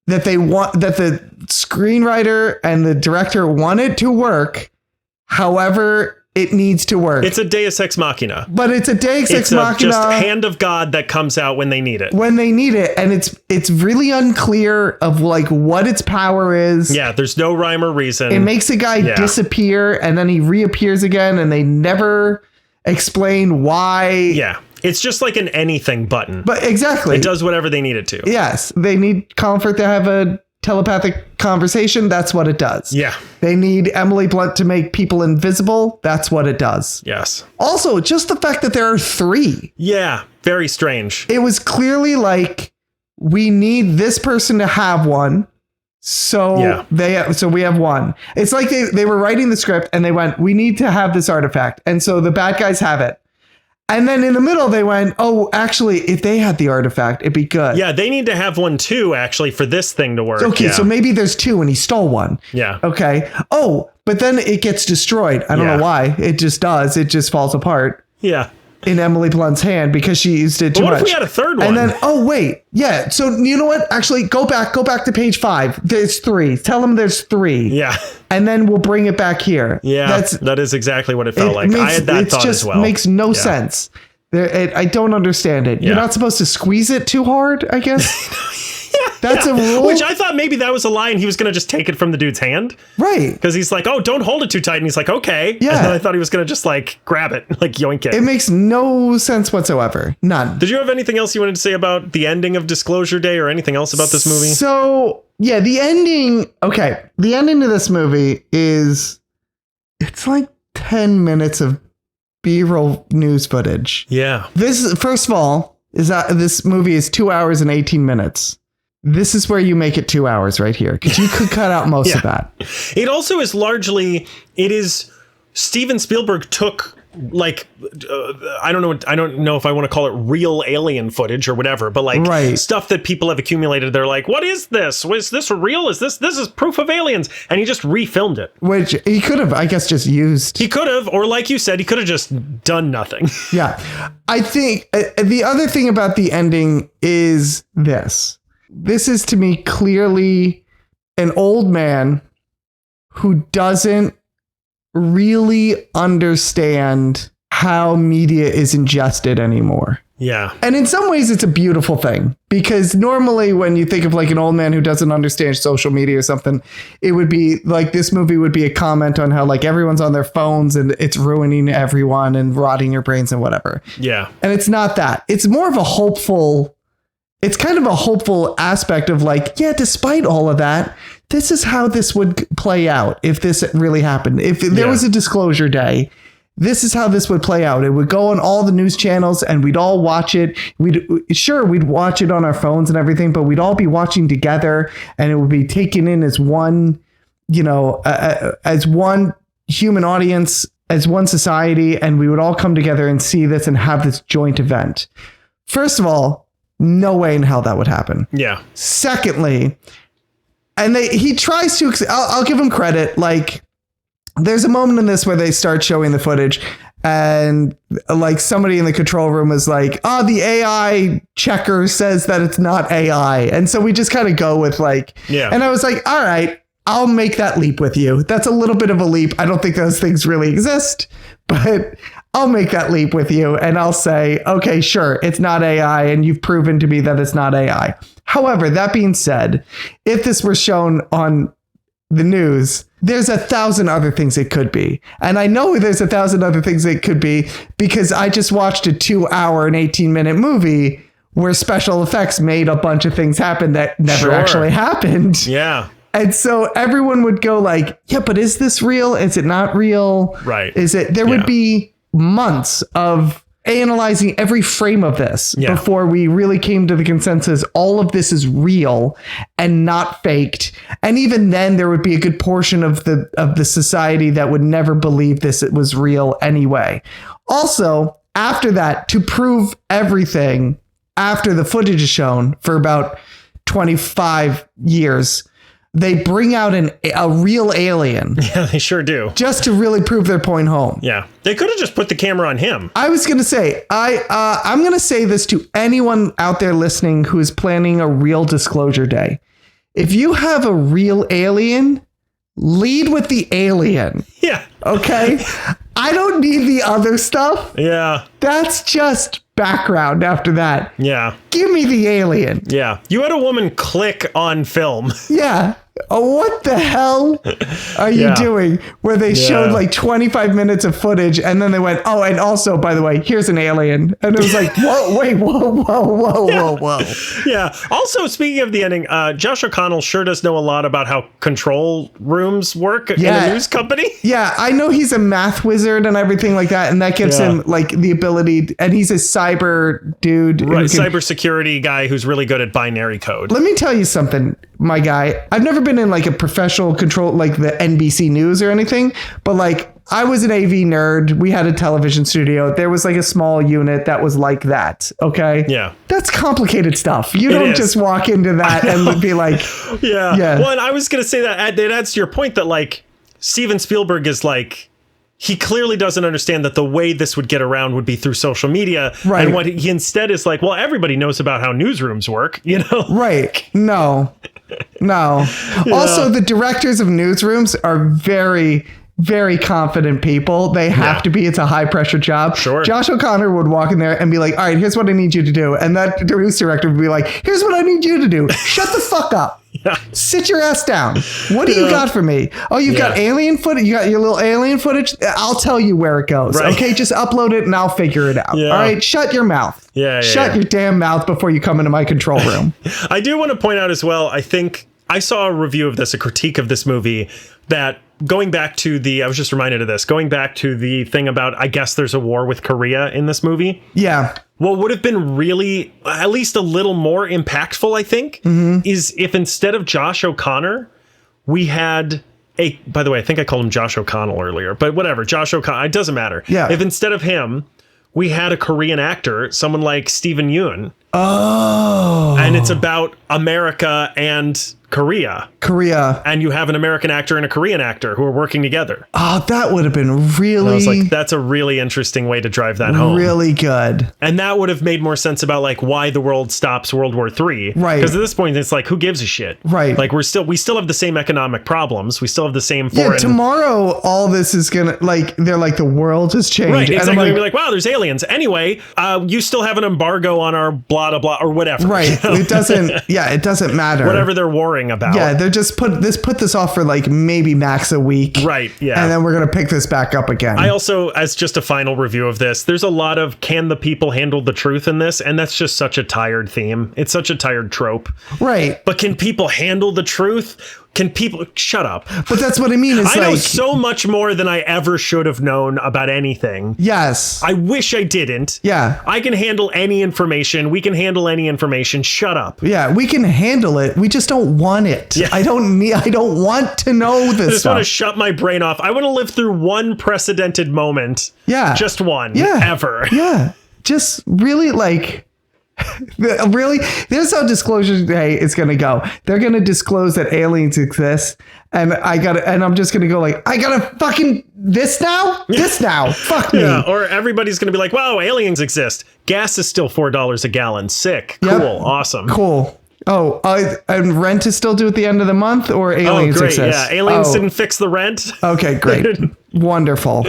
that they want, that the screenwriter and the director want it to work. However, it needs to work. It's a Deus Ex Machina. But it's a Deus Ex Machina. It's just hand of God that comes out when they need it. And it's really unclear of like what its power is. Yeah, there's no rhyme or reason. It makes a guy disappear and then he reappears again and they never explain why. Yeah. It's just like an anything button. But exactly. It does whatever they need it to. Yes. They need Comfort to have a telepathic conversation. That's what it does. Yeah. They need Emily Blunt to make people invisible. That's what it does. Yes. Also, just the fact that there are 3. Yeah. Very strange. It was clearly like, we need this person to have one. So we have one. It's like they were writing the script and they went, we need to have this artifact. And so the bad guys have it. And then in the middle, they went, oh, actually, if they had the artifact, it'd be good. Yeah, they need to have one too, actually, for this thing to work. Okay, so maybe there's 2 and he stole one. Yeah. Okay. Oh, but then it gets destroyed. I don't know why. It just does. It just falls apart. Yeah. In Emily Blunt's hand because she used it too much. What if we had a third one? And then, oh, wait. Yeah. So you know what? Actually, go back to page 5. There's 3. Tell them there's 3. Yeah. And then we'll bring it back here. Yeah. That is exactly what it felt like. I had that thought as well. It just makes no sense. I don't understand it. You're not supposed to squeeze it too hard, I guess. That's a rule. Which I thought maybe that was a lie and he was going to just take it from the dude's hand. Right. Because he's like, oh, don't hold it too tight. And he's like, okay. Yeah. And then I thought he was going to just like grab it, like yoink it. It makes no sense whatsoever. None. Did you have anything else you wanted to say about the ending of Disclosure Day or anything else about this movie? So, yeah, the ending. Okay. The ending of this movie it's like 10 minutes of B-roll news footage. Yeah. This, first of all, this movie is 2 hours and 18 minutes. This is where you make it 2 hours right here, because you could cut out most of that. It also is largely, Steven Spielberg took like, I don't know if I want to call it real alien footage or whatever, but like stuff that people have accumulated. They're like, what is this? Was this real? This is proof of aliens. And he just refilmed it. Which he could have, I guess, just used. He could have, or like you said, he could have just done nothing. Yeah. I think the other thing about the ending is this. This is to me clearly an old man who doesn't really understand how media is ingested anymore. Yeah. And in some ways it's a beautiful thing, because normally when you think of like an old man who doesn't understand social media or something, it would be like this movie would be a comment on how like everyone's on their phones and it's ruining everyone and rotting your brains and whatever. Yeah. And it's not that. It's more of a hopeful. It's kind of a hopeful aspect of like, yeah, despite all of that, this is how this would play out if this really happened. If there was a disclosure day, this is how this would play out. It would go on all the news channels and we'd all watch it. We'd watch it on our phones and everything, but we'd all be watching together and it would be taken in as one, as one human audience, as one society. And we would all come together and see this and have this joint event. First of all, no way in hell that would happen. Yeah. Secondly, and he tries to, I'll give him credit. Like there's a moment in this where they start showing the footage and like somebody in the control room is like, the AI checker says that it's not AI. And so we just kind of go with like, and I was like, all right, I'll make that leap with you. That's a little bit of a leap. I don't think those things really exist, but I'll make that leap with you and I'll say, okay, sure, it's not AI and you've proven to me that it's not AI. However, that being said, if this were shown on the news, there's 1,000 other things it could be. And I know there's 1,000 other things it could be because I just watched a 2 hour and 18-minute movie where special effects made a bunch of things happen that never actually happened. Yeah. And so everyone would go like, yeah, but is this real? Is it not real? Right. Is it? There would be months of analyzing every frame of this before we really came to the consensus. All of this is real and not faked. And even then there would be a good portion of the society that would never believe this it was real anyway. Also, after that, to prove everything after the footage is shown for about 25 years, they bring out a real alien. Yeah, they sure do. Just to really prove their point home. Yeah. They could have just put the camera on him. I was going to say, I'm going to say this to anyone out there listening who is planning a real disclosure day. If you have a real alien, lead with the alien. Yeah. Okay? I don't need the other stuff. Yeah. That's just background after that. Yeah. Give me the alien. Yeah. You had a woman click on film. Yeah. Oh, what the hell are you doing? Where they showed like 25 minutes of footage and then they went, oh, and also, by the way, here's an alien. And it was like, whoa, wait, whoa. Yeah. Also, speaking of the ending, Josh O'Connell sure does know a lot about how control rooms work in a news company. Yeah, I know he's a math wizard and everything like that. And that gives him like the ability. And he's a cyber dude. Right. Cybersecurity guy who's really good at binary code. Let me tell you something, my guy. I've never been in like a professional control, like the NBC News or anything, but like I was an AV nerd. We had a television studio. There was like a small unit that was like that. Okay. Yeah. That's complicated stuff. You don't just walk into that and be like, yeah. Well, and I was going to say that it adds to your point that like Steven Spielberg is like, he clearly doesn't understand that the way this would get around would be through social media. Right. And what he instead is like, well, everybody knows about how newsrooms work, you know? Right. No. Also, the directors of newsrooms are very very confident people. They have to be. It's a high pressure job. Sure. Josh O'Connor would walk in there and be like, all right, here's what I need you to do. And that news director would be like, here's what I need you to do. Shut the fuck up. Yeah. Sit your ass down. What do you got for me? Oh, you've got alien footage. You got your little alien footage. I'll tell you where it goes. Right. Okay, just upload it and I'll figure it out. Yeah. All right, shut your mouth. Shut your damn mouth before you come into my control room. I do want to point out as well, I think I saw a review of this, a critique of this movie, that going back to I was just reminded of this, going back to the thing about, I guess there's a war with Korea in this movie. Yeah. What would have been really, at least a little more impactful, I think, is if instead of Josh O'Connor, we had by the way, I think I called him Josh O'Connell earlier, but whatever, Josh O'Connor, it doesn't matter. Yeah. If instead of him, we had a Korean actor, someone like Steven Yeun. Oh. And it's about America and Korea. And you have an American actor and a Korean actor who are working together. Oh, that would have been really... And I was like, that's a really interesting way to drive that home. Really good. And that would have made more sense about like why the world stops World War III. Right. Because at this point, it's like, who gives a shit? Right. Like we still have the same economic problems. We still have the same foreign... Yeah, tomorrow, all this is going to, like, they're like, the world has changed. Right, exactly. And We'd be like, wow, there's aliens. Anyway, you still have an embargo on our blah, blah, blah, or whatever. Right. You know? It doesn't matter. Whatever they're warring about. Yeah, they're just put this off for like maybe max a week. Right, yeah. And then we're going to pick this back up again. I also, as just a final review of this, there's a lot of can the people handle the truth in this? And that's just such a tired theme. It's such a tired trope. Right. But can people handle the truth? Can people shut up? But that's what I mean. Is I know so much more than I ever should have known about anything. Yes. I wish I didn't. Yeah. I can handle any information. We can handle any information. Shut up. Yeah, we can handle it. We just don't want it. Yeah. I don't want to know this I just stuff. want to shut my brain off. I want to live through one precedented moment. Yeah. Just one. Yeah. Ever. Yeah. Just really like... Really, this is how Disclosure Day is going to go. They're going to disclose that aliens exist, and I'm just going to go like, I gotta fucking this now. Fuck me. Yeah, or everybody's going to be like, wow, aliens exist. Gas is still $4 a gallon. Sick. Cool. Yep. Awesome. Cool. Oh, and rent is still due at the end of the month, or aliens great. exist? Yeah, aliens didn't fix the rent. Okay, great. Wonderful.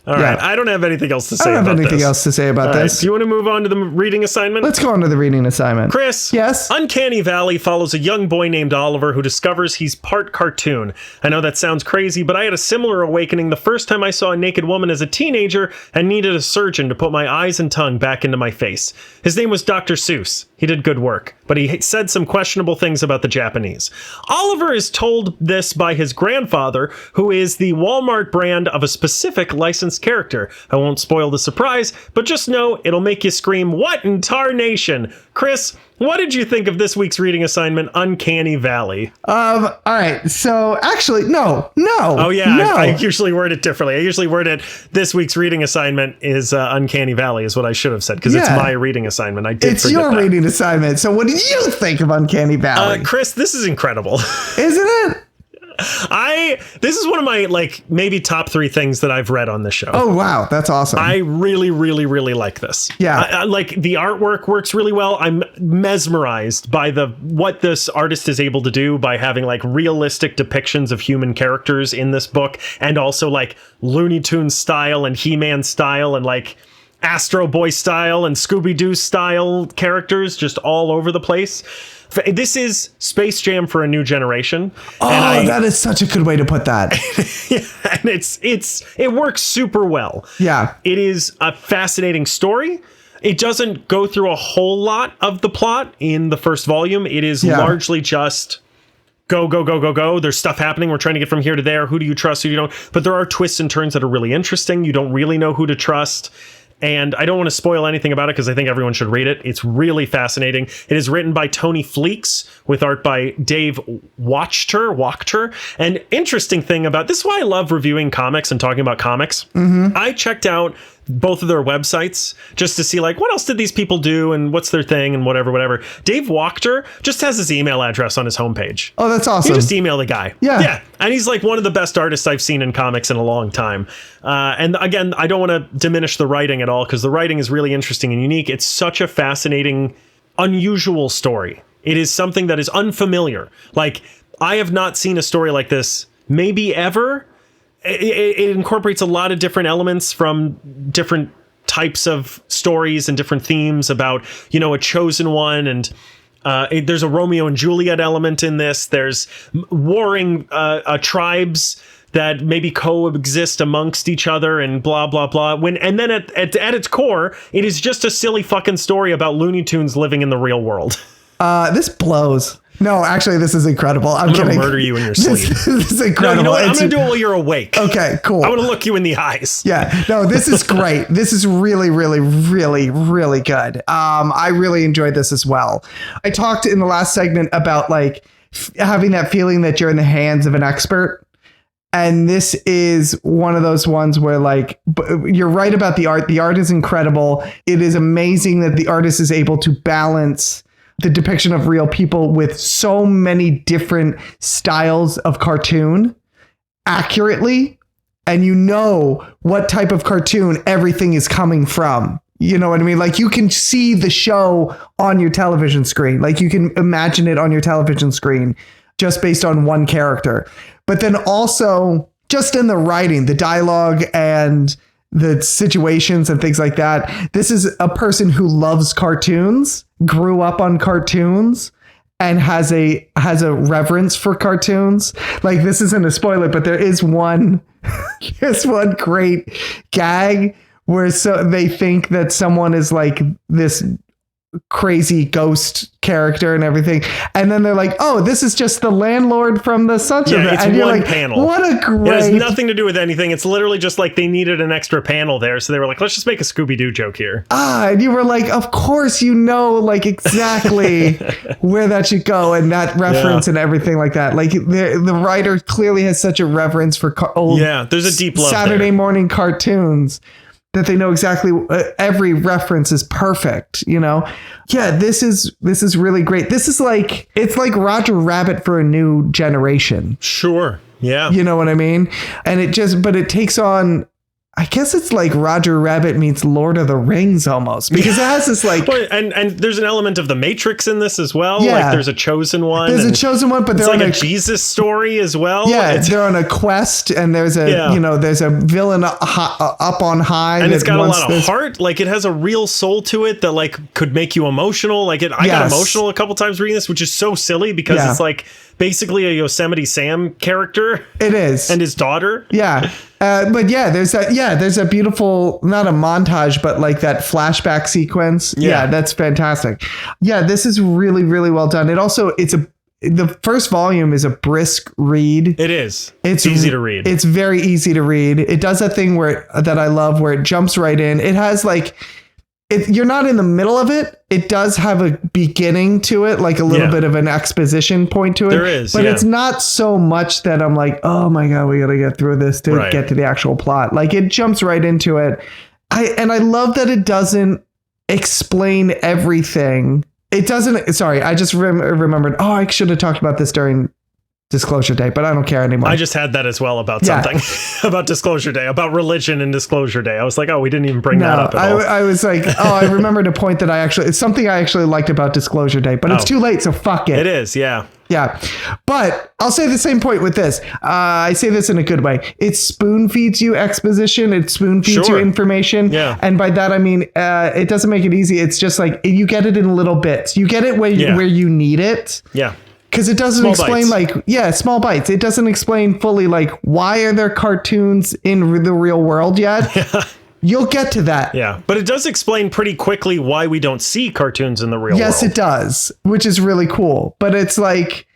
All right. I don't have anything else to say I don't about have anything this. else to say about this. Do you want to move on to the reading assignment? Let's go on to the reading assignment. Chris. Yes? Uncanny Valley follows a young boy named Oliver who discovers he's part cartoon. I know that sounds crazy, but I had a similar awakening the first time I saw a naked woman as a teenager and needed a surgeon to put my eyes and tongue back into my face. His name was Dr. Seuss. He did good work, but he said some questionable things about the Japanese. Oliver is told this by his grandfather, who is the Walmart brand of a specific licensed character. I won't spoil the surprise, but just know it'll make you scream, "What in tarnation?" Chris, what did you think of this week's reading assignment, Uncanny Valley? All right. So actually, no. Oh yeah, no. I usually word it differently. I usually word it, this week's reading assignment is Uncanny Valley is what I should have said, because it's my reading assignment. I did It's forget your that. reading assignment. So what do you think of Uncanny Valley? Chris, this is incredible. Isn't it? This is one of my maybe top 3 things that I've read on this show. Oh wow, that's awesome. I really, really, really like this. Yeah. I like the artwork works really well. I'm mesmerized by what this artist is able to do by having like realistic depictions of human characters in this book, and also like Looney Tunes style and He-Man style and like Astro Boy style and Scooby-Doo style characters just all over the place. This is Space Jam for a new generation. Oh, that is such a good way to put that. And it works super well. Yeah. It is a fascinating story. It doesn't go through a whole lot of the plot in the first volume. It is largely just go, go, go, go, go. There's stuff happening. We're trying to get from here to there. Who do you trust? Who do you don't? But there are twists and turns that are really interesting. You don't really know who to trust. And I don't want to spoil anything about it because I think everyone should read it. It's really fascinating. It is written by Tony Fleecs with art by Dave Wachter. And interesting thing about this is why I love reviewing comics and talking about comics. Mm-hmm. I checked out both of their websites just to see like what else did these people do and what's their thing and whatever. Dave Wachter just has his email address on his homepage. Oh, that's awesome. You just email the guy. Yeah. And he's like one of the best artists I've seen in comics in a long time. And again, I don't want to diminish the writing at all because the writing is really interesting and unique. It's such a fascinating, unusual story. It is something that is unfamiliar. Like I have not seen a story like this maybe ever. It incorporates a lot of different elements from different types of stories and different themes about, a chosen one. And there's a Romeo and Juliet element in this. There's warring tribes that maybe coexist amongst each other and blah, blah, blah. And then at its core, it is just a silly fucking story about Looney Tunes living in the real world. This blows. No, actually, this is incredible. I'm going to kidding. murder you in your sleep. This is incredible. No, I'm going to do it while you're awake. Okay, cool. I want to look you in the eyes. Yeah, no, this is great. This is really, really, really, really good. I really enjoyed this as well. I talked in the last segment about like having that feeling that you're in the hands of an expert. And this is one of those ones where like, you're right about the art. The art is incredible. It is amazing that the artist is able to balance the depiction of real people with so many different styles of cartoon accurately. And what type of cartoon everything is coming from. You know what I mean? Like you can see the show on your television screen. Like you can imagine it on your television screen just based on one character. But then also just in the writing, the dialogue and the situations and things like that. This is a person who loves cartoons, grew up on cartoons, and has a reverence for cartoons. Like this isn't a spoiler, but there is one great gag where they think that someone is like this crazy ghost character and everything, and then they're like, oh, this is just the landlord from the such yeah, it's and one like, panel. What a great, it has nothing to do with anything. It's literally just like they needed an extra panel there, so they were like, let's just make a Scooby-Doo joke here. And you were like, of course, like exactly where that should go, and that reference and everything like that. Like the writer clearly has such a reverence for old there's a deep love Saturday there. Morning cartoons that they know exactly every reference is perfect, Yeah, this is really great. This is like, it's like Roger Rabbit for a new generation. Sure. Yeah. You know what I mean? And but it takes on, I guess it's like Roger Rabbit meets Lord of the Rings almost, because it has this like, well, and there's an element of the Matrix in this as well. Yeah. Like there's a chosen one. There's a chosen one, but it's they're like on a Jesus story as well. Yeah, they're on a quest, and there's there's a villain up on high, and it's got a lot of heart. Like it has a real soul to it that like could make you emotional. Like I got emotional a couple times reading this, which is so silly because it's like basically a Yosemite Sam character. It is, and his daughter. Yeah. But there's a beautiful, not a montage, but like that flashback sequence. Yeah, that's fantastic. Yeah, this is really, really well done. It also, the first volume is a brisk read. It is. It's easy to read. It's very easy to read. It does that thing that I love where it jumps right in. It has like, you're not in the middle of it. It does have a beginning to it, like a little bit of an exposition point to it. There is, but it's not so much that I'm like, oh my God, we got to get through this to get to the actual plot. Like it jumps right into it. I love that it doesn't explain everything. It doesn't. Sorry, I just remembered. Oh, I should have talked about this during Disclosure Day, but I don't care anymore. I just had that as well about something about Disclosure Day, about religion and Disclosure Day. I was like, oh, we didn't even bring that up at all. I was like, oh, I remembered a point that it's something I actually liked about Disclosure Day, but it's too late, so fuck it. It is, yeah. Yeah. But I'll say the same point with this. I say this in a good way. It spoon feeds you exposition. It spoon feeds you information. Yeah. And by that, I mean, it doesn't make it easy. It's just like you get it in little bits. You get it where you need it. Yeah. Because it doesn't explain small bites. It doesn't explain fully like, why are there cartoons in the real world yet? Yeah. You'll get to that. Yeah. But it does explain pretty quickly why we don't see cartoons in the real world. Yes, it does, which is really cool. But it's like,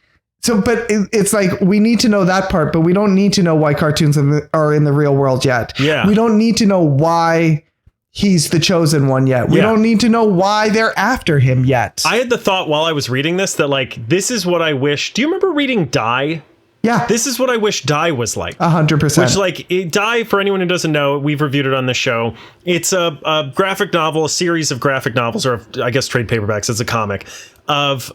it's like, we need to know that part, but we don't need to know why cartoons are in the real world yet. Yeah. We don't need to know why he's the chosen one yet. We don't need to know why they're after him yet. I had the thought while I was reading this that like, this is what I wish. Do you remember reading Die? Yeah. This is what I wish Die was like. 100%. Which like Die, for anyone who doesn't know, we've reviewed it on the show. It's a graphic novel, a series of graphic novels, or I guess trade paperbacks. It's a comic of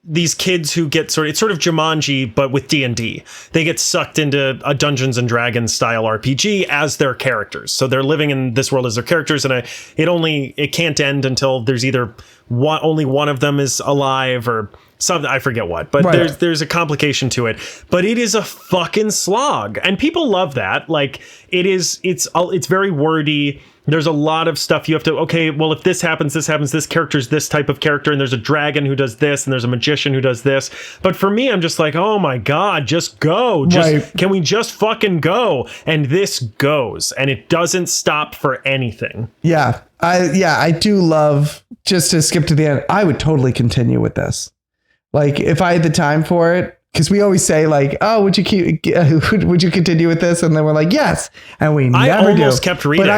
these kids who get it's sort of Jumanji, but with D&D. They get sucked into a Dungeons and Dragons style RPG as their characters. So they're living in this world as their characters, and it can't end until there's either only one of them is alive, or something, I forget what, but there's a complication to it, but it is a fucking slog, and people love that. Like it's very wordy. There's a lot of stuff you have to, okay, well, if this happens, this character's this type of character, and there's a dragon who does this, and there's a magician who does this. But for me, I'm just like, oh my God, just go. Can we just fucking go? And this goes, and it doesn't stop for anything. Yeah. I do love, just to skip to the end, I would totally continue with this. Like, if I had the time for it, because we always say like, oh, would you continue with this? And then we're like, yes. And we never do. I almost kept reading. But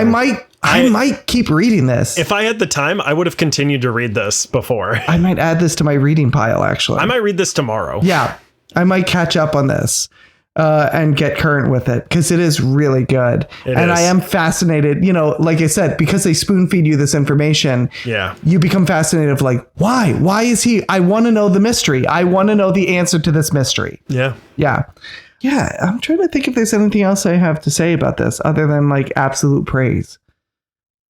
I might keep reading this. If I had the time, I would have continued to read this before. I might add this to my reading pile, actually. I might read this tomorrow. Yeah, I might catch up on this and get current with it, because it is really good. I am fascinated, like I said, because they spoon feed you this information. Yeah. You become fascinated of like, why? Why is he? I want to know the mystery. I want to know the answer to this mystery. Yeah. Yeah. Yeah. I'm trying to think if there's anything else I have to say about this other than like absolute praise.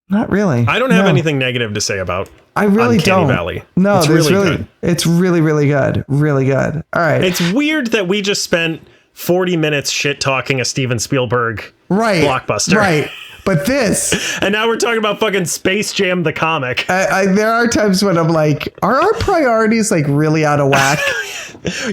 Not really. I don't have anything negative to say about I really Uncanny don't. Valley. No, it's really good. It's really, really good. Really good. All right. It's weird that we just spent 40 minutes shit talking a Steven Spielberg blockbuster. Right. But this. And now we're talking about fucking Space Jam the comic. There are times when I'm like, are our priorities like really out of whack?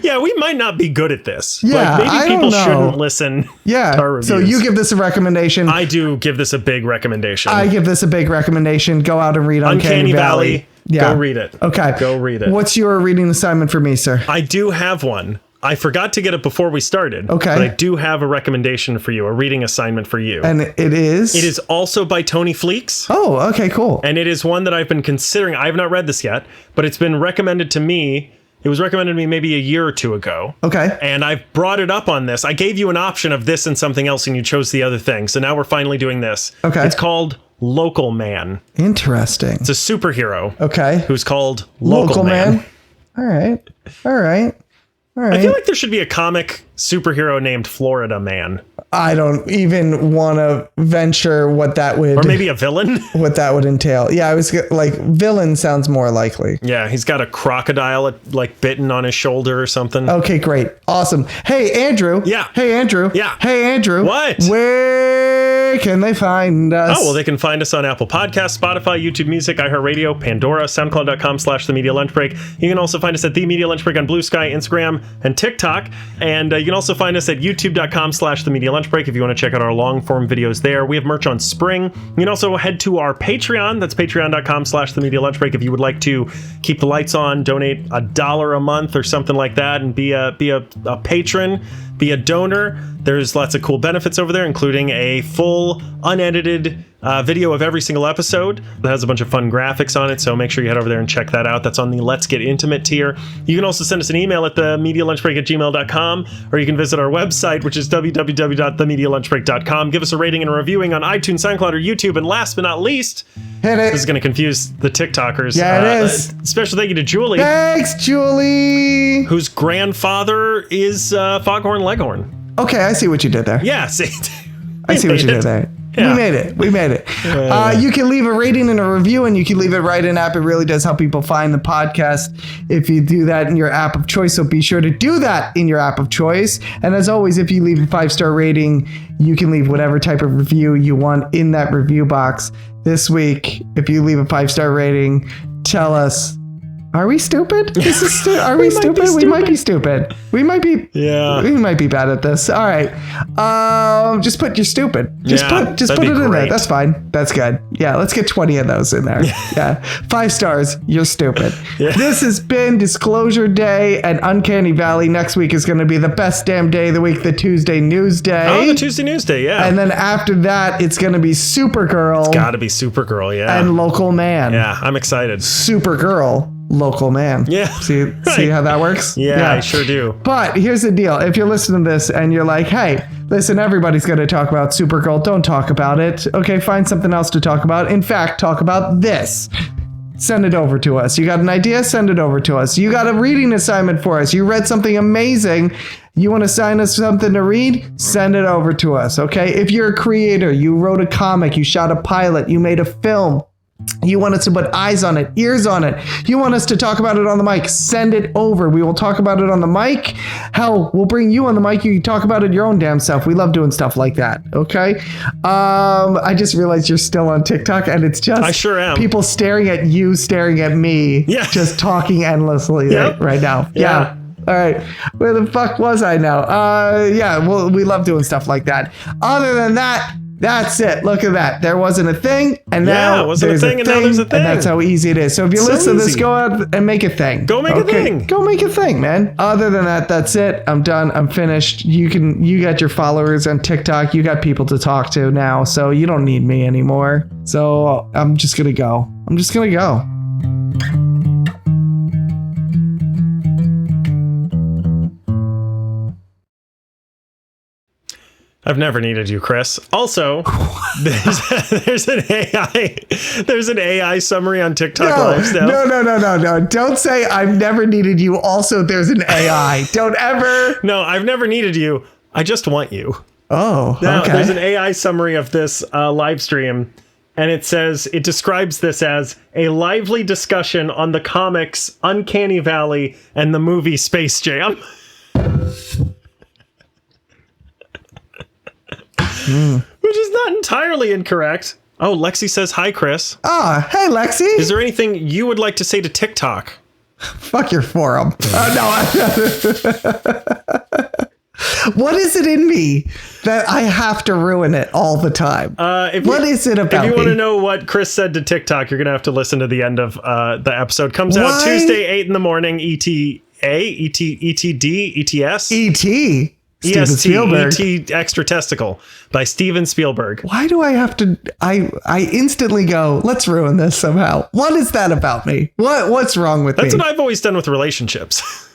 Yeah, we might not be good at this. Yeah, like, maybe people shouldn't listen to our reviews. So you give this a recommendation. I do give this a big recommendation. I give this a big recommendation. Go out and read Uncanny Valley. Yeah. Go read it. Okay. Go read it. What's your reading assignment for me, sir? I do have one. I forgot to get it before we started. Okay. But I do have a recommendation for you, a reading assignment for you. And it is? It is also by Tony Fleecs. Oh, okay, cool. And it is one that I've been considering. I have not read this yet, but it's been recommended to me. It was recommended to me maybe a year or two ago. Okay. And I've brought it up on this. I gave you an option of this and something else, and you chose the other thing. So now we're finally doing this. Okay. It's called Local Man. Interesting. It's a superhero. Okay. Who's called Local Man. All right. I feel like there should be a comic superhero named Florida Man. I don't even want to venture what that would... Or maybe a villain? What that would entail. Yeah, I was like, villain sounds more likely. Yeah, he's got a crocodile like bitten on his shoulder or something. Okay, great. Awesome. Hey, Andrew. Yeah. Hey, Andrew. Yeah. Hey, Andrew. What? Where can they find us? Oh, well, they can find us on Apple Podcasts, Spotify, YouTube Music, iHeartRadio, Pandora, SoundCloud.com/The Media Lunch Break. You can also find us at The Media Lunch Break on Blue Sky, Instagram, and TikTok. And you can also find us at YouTube.com/The Media Lunch Break if you want to check out our long form videos there. We have merch on Spring. You can also head to our Patreon. That's patreon.com/The Media Lunch Break if you would like to keep the lights on, donate $1 a month or something like that, and be a patron, be a donor. There's lots of cool benefits over there, including a full unedited video of every single episode that has a bunch of fun graphics on it. So make sure you head over there and check that out. That's on the Let's Get Intimate tier. You can also send us an email at themedialunchbreak@gmail.com, or you can visit our website, which is www.themedialunchbreak.com. Give us a rating and a reviewing on iTunes, SoundCloud, or YouTube. And last but not least, hit it. This is going to confuse the TikTokers. Yeah, it is. Special thank you to Julie. Thanks, Julie. Whose grandfather is Foghorn Leghorn. Okay, I see what you did there. Yeah, see. I see what you did there. Yeah. We made it. You can leave a rating and a review, and you can leave it right in app. It really does help people find the podcast if you do that in your app of choice. So be sure to do that in your app of choice. And as always, if you leave a 5-star rating, you can leave whatever type of review you want in that review box. This week, if you leave a 5-star rating, tell us, are we stupid? Are we stupid? We might be stupid. We might be. Yeah. We might be bad at this. All right. Just put you're stupid. Just put it in there. That's fine. That's good. Yeah. Let's get 20 of those in there. Yeah. 5 stars. You're stupid. Yeah. This has been Disclosure Day and Uncanny Valley. Next week is going to be the best damn day of the week, the Tuesday News Day. Oh, the Tuesday News Day. Yeah. And then after that, it's going to be Supergirl. It's got to be Supergirl. Yeah. And Local Man. Yeah. I'm excited. Supergirl. Local Man. Yeah. See how that works? Yeah, I sure do. But here's the deal. If you're listening to this and you're like, hey, listen, everybody's going to talk about Supergirl. Don't talk about it. Okay, find something else to talk about. In fact, talk about this. Send it over to us. You got an idea? Send it over to us. You got a reading assignment for us. You read something amazing. You want to assign us something to read? Send it over to us, okay? If you're a creator, you wrote a comic, you shot a pilot, you made a film, You want us to put eyes on it, ears on it. You want us to talk about it on the mic. Send it over. We will talk about it on the mic. Hell, we'll bring you on the mic. You can talk about it your own damn self. We love doing stuff like that. Okay. I just realized you're still on TikTok, and it's just I sure am. People staring at you, staring at me, just talking endlessly right now. Yeah. All right. Where the fuck was I now? Well, we love doing stuff like that. Other than that, that's it. Look at that. There wasn't a thing, and now there's a thing, and now there's a thing. And that's how easy it is. So if you listen to this, go out and make a thing. Go make a thing. Go make a thing, man. Other than that, that's it. I'm done. I'm finished. You got your followers on TikTok. You got people to talk to now, so you don't need me anymore. So I'm just gonna go. I've never needed you, Chris. Also, there's an AI summary on TikTok Live now. No. Don't say I've never needed you. Also, there's an AI. Don't ever. No, I've never needed you. I just want you. Oh, now, okay. There's an AI summary of this live stream, and it describes this as a lively discussion on the comics Uncanny Valley and the movie Space Jam. Which is not entirely incorrect. Oh, Lexi says, hi, Chris. Hey, Lexi. Is there anything you would like to say to TikTok? Fuck your forum. No. What is it in me that I have to ruin it all the time? What is it about me? If you want to know what Chris said to TikTok, you're going to have to listen to the end of the episode. Comes out Tuesday, 8 in the morning, ETA, ETD, ETS? ET. Steven Spielberg. ET Extra Testicle by Steven Spielberg. Why do I have to? I instantly go, let's ruin this somehow. What is that about me? What's wrong with me? That's what I've always done with relationships.